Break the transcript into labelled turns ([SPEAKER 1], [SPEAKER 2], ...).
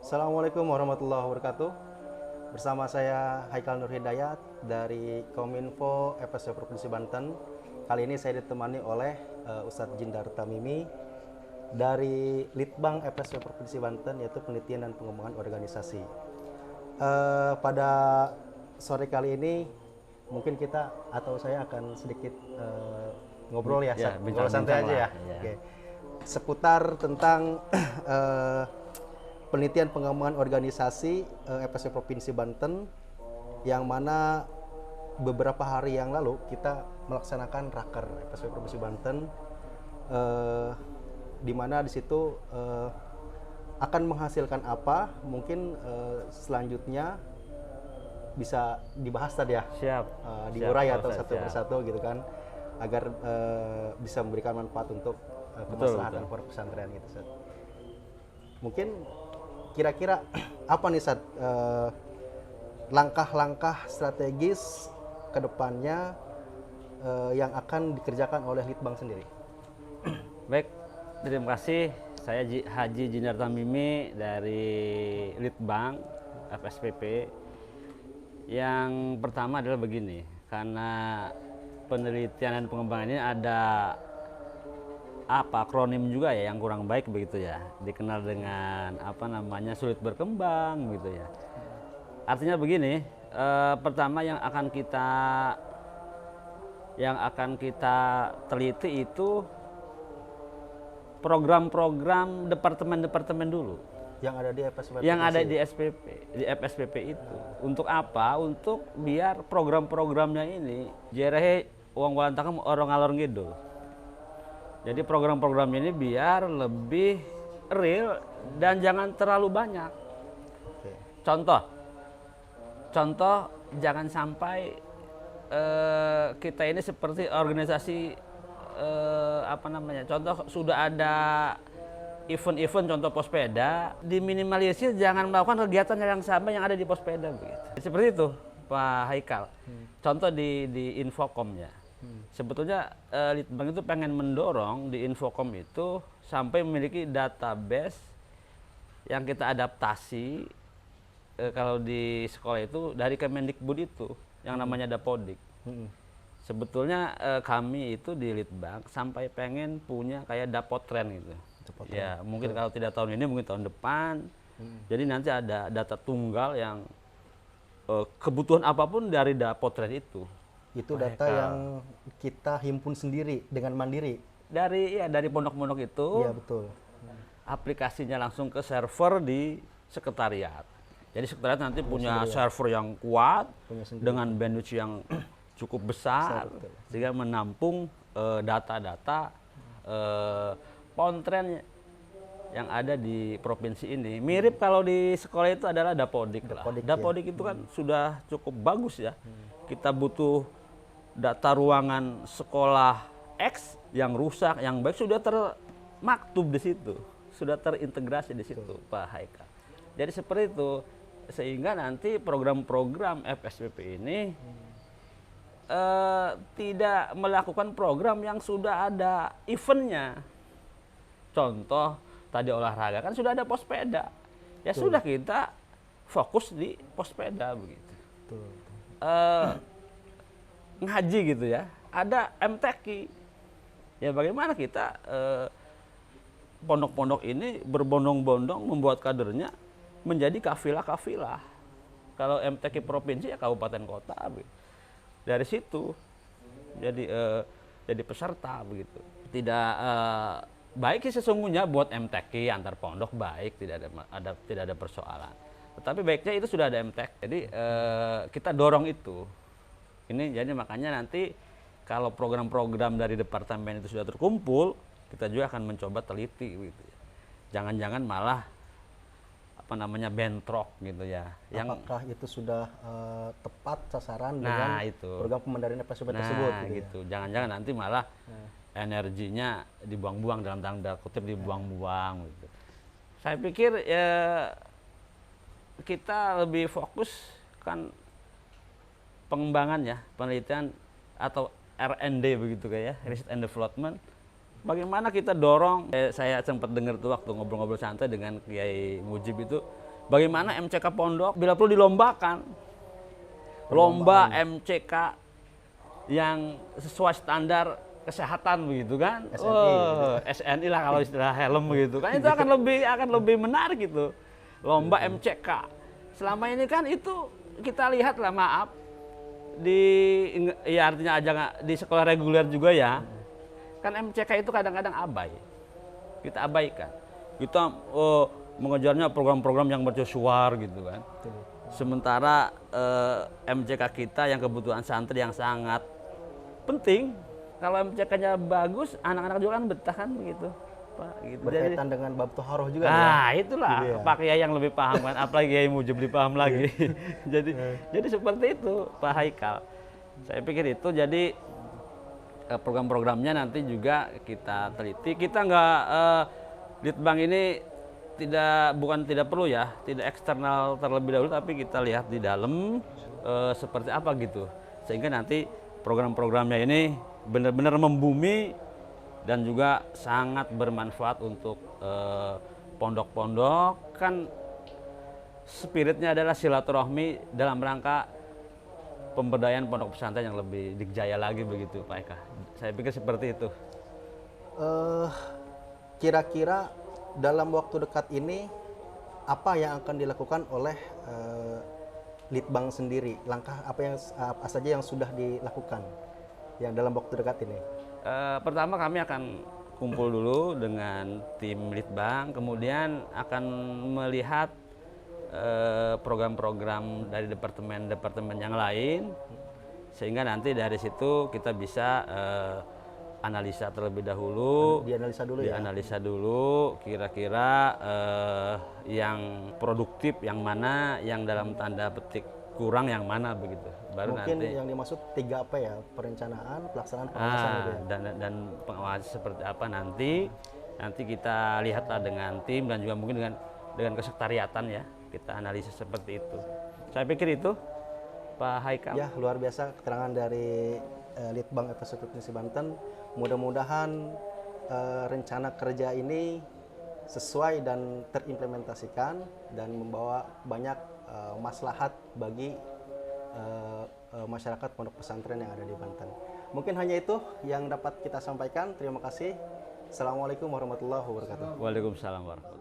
[SPEAKER 1] Assalamualaikum warahmatullahi wabarakatuh. Bersama saya Haikal Nur Hidayat dari Kominfo FSW Provinsi Banten. Kali ini saya ditemani oleh Ustadz Jindar Tamimi dari Litbang FSW Provinsi Banten, yaitu Penelitian dan Pengembangan Organisasi. Pada sore kali ini mungkin kita atau saya akan sedikit ngobrol ya, ngobrol santai aja ya.
[SPEAKER 2] Ya.
[SPEAKER 1] Oke. Seputar tentang penelitian pengembangan organisasi FSW Provinsi Banten, yang mana beberapa hari yang lalu kita melaksanakan raker FSW Provinsi Banten, di mana di situ akan menghasilkan apa, mungkin selanjutnya bisa dibahas tadi ya.
[SPEAKER 2] Siap.
[SPEAKER 1] Diurai
[SPEAKER 2] Siap,
[SPEAKER 1] atau
[SPEAKER 2] Pak Ustadz,
[SPEAKER 1] satu
[SPEAKER 2] siap.
[SPEAKER 1] persatu gitu kan, agar bisa memberikan manfaat untuk kemaslahatan para pesantren gitu, Ustaz. Mungkin kira-kira apa nih, Sat, langkah-langkah strategis ke depannya yang akan dikerjakan oleh Litbang sendiri?
[SPEAKER 2] Baik, terima kasih. Saya Haji Jindar Tamimi dari Litbang FSPP. Yang pertama adalah begini, karena penelitian dan pengembangan ini ada akronim juga ya yang kurang baik begitu ya, dikenal dengan sulit berkembang gitu ya. Artinya begini, pertama yang akan kita teliti itu program-program departemen-departemen dulu
[SPEAKER 1] Yang ada di FSW
[SPEAKER 2] yang ada
[SPEAKER 1] Provinsi?
[SPEAKER 2] di FSPP itu. Untuk apa? Untuk biar program-programnya ini jerehe uang walantakam orang ngalor ngidul. Jadi program-program ini biar lebih real dan jangan terlalu banyak.
[SPEAKER 1] Oke.
[SPEAKER 2] Contoh jangan sampai kita ini seperti organisasi contoh sudah ada event-event, contoh Pospeda, diminimalisir, jangan melakukan kegiatan yang sama yang ada di Pospeda begitu. Seperti itu Pak Haikal. Contoh di Infocom ya. Sebetulnya Litbang itu pengen mendorong di Infocom itu sampai memiliki database yang kita adaptasi kalau di sekolah itu dari Kemendikbud itu yang namanya Dapodik. Sebetulnya kami itu di Litbang sampai pengen punya kayak Dapotren gitu. Ya mungkin kalau tidak tahun ini mungkin tahun depan. Jadi nanti ada data tunggal yang kebutuhan apapun dari Dapotren itu.
[SPEAKER 1] Itu data yang kita himpun sendiri dengan mandiri.
[SPEAKER 2] Dari pondok-pondok itu.
[SPEAKER 1] Iya, betul.
[SPEAKER 2] Aplikasinya langsung ke server di sekretariat. Jadi sekretariat nanti punya server yang kuat dengan bandwidth yang cukup besar sehingga menampung data-data pontren yang ada di provinsi ini. Mirip kalau di sekolah itu adalah Dapodik lah. Dapodik itu kan sudah cukup bagus ya. Kita butuh data ruangan sekolah X yang rusak, yang baik sudah termaktub di situ, sudah terintegrasi di situ, Pak Haikal. Jadi seperti itu, sehingga nanti program-program FSPP ini tidak melakukan program yang sudah ada eventnya. Contoh tadi olahraga kan sudah ada Pospeda, ya sudah kita fokus di Pospeda begitu. Ngaji gitu ya, ada MTQ. Ya bagaimana kita pondok-pondok ini berbondong-bondong membuat kadernya menjadi kafilah-kafilah. Kalau MTQ provinsi ya kabupaten kota. Dari situ jadi peserta begitu. Tidak baik sih sesungguhnya buat MTQ antar pondok baik, tidak ada persoalan. Tetapi baiknya itu sudah ada MTQ. Jadi kita dorong itu. Ini jadi makanya nanti kalau program-program dari departemen itu sudah terkumpul, kita juga akan mencoba teliti gitu ya. Jangan-jangan malah bentrok gitu ya.
[SPEAKER 1] Apakah itu sudah tepat sasaran
[SPEAKER 2] Nah,
[SPEAKER 1] dengan
[SPEAKER 2] itu
[SPEAKER 1] program pemendarian FSW tersebut
[SPEAKER 2] gitu. Jangan-jangan nanti malah energinya dibuang-buang, dalam tanda kutip dibuang-buang gitu. Saya pikir ya kita lebih fokus kan pengembangan ya, penelitian atau R&D begitu kayak ya, Research and Development. Bagaimana kita dorong, saya sempat dengar tuh waktu ngobrol-ngobrol santai dengan Kiai Mujib itu, bagaimana MCK pondok bila perlu dilombakan. Lomba MCK yang sesuai standar kesehatan begitu kan.
[SPEAKER 1] SNI.
[SPEAKER 2] SNI lah kalau istilah helm begitu kan. Itu akan lebih menarik gitu. Lomba MCK. Selama ini kan itu kita lihat lah, maaf, ya artinya aja di sekolah reguler juga ya. Kan MCK itu kadang-kadang abai. Kita abaikan. Kita mengejarnya program-program yang mercusuar gitu kan. Sementara MCK kita yang kebutuhan santri yang sangat penting, kalau MCK-nya bagus, anak-anak juga kan betah kan begitu, Pak. Gitu.
[SPEAKER 1] Berkaitan dengan bab toharoh juga.
[SPEAKER 2] Itulah
[SPEAKER 1] Gitu ya.
[SPEAKER 2] Pak Kiai yang lebih paham kan, apalagi Kiai Mujibli paham lagi. jadi seperti itu Pak Haikal. Saya pikir itu jadi program-programnya nanti juga kita teliti. Kita nggak Litbang ini bukan tidak perlu ya, tidak eksternal terlebih dahulu, tapi kita lihat di dalam seperti apa gitu, sehingga nanti program-programnya ini benar-benar membumi dan juga sangat bermanfaat untuk pondok-pondok. Kan spiritnya adalah silaturahmi dalam rangka pemberdayaan pondok pesantren yang lebih dikjaya lagi begitu Pak Eka. Saya pikir seperti itu.
[SPEAKER 1] Kira-kira dalam waktu dekat ini apa yang akan dilakukan oleh Litbang sendiri? Langkah apa saja yang sudah dilakukan yang dalam waktu dekat ini?
[SPEAKER 2] Pertama kami akan kumpul dulu dengan tim Litbang, kemudian akan melihat program-program dari departemen-departemen yang lain, sehingga nanti dari situ kita bisa analisa terlebih dahulu. Dianalisa dulu kira-kira yang produktif yang mana, yang dalam tanda petik kurang yang mana begitu. Baru
[SPEAKER 1] mungkin
[SPEAKER 2] nanti
[SPEAKER 1] yang dimaksud 3 apa ya? Perencanaan, pelaksanaan, pengawasan gitu ya.
[SPEAKER 2] Dan pengawasan seperti apa nanti kita lihatlah dengan tim dan juga mungkin dengan kesekretariatan ya, kita analisis seperti itu. Saya pikir itu Pak Haikal.
[SPEAKER 1] Ya, luar biasa keterangan dari Litbang FSO Provinsi Banten. Mudah-mudahan rencana kerja ini sesuai dan terimplementasikan dan membawa banyak maslahat bagi masyarakat pondok pesantren yang ada di Banten. Mungkin hanya itu yang dapat kita sampaikan. Terima kasih. Assalamualaikum warahmatullahi wabarakatuh.
[SPEAKER 2] Waalaikumsalam warahmatullahi wabarakatuh.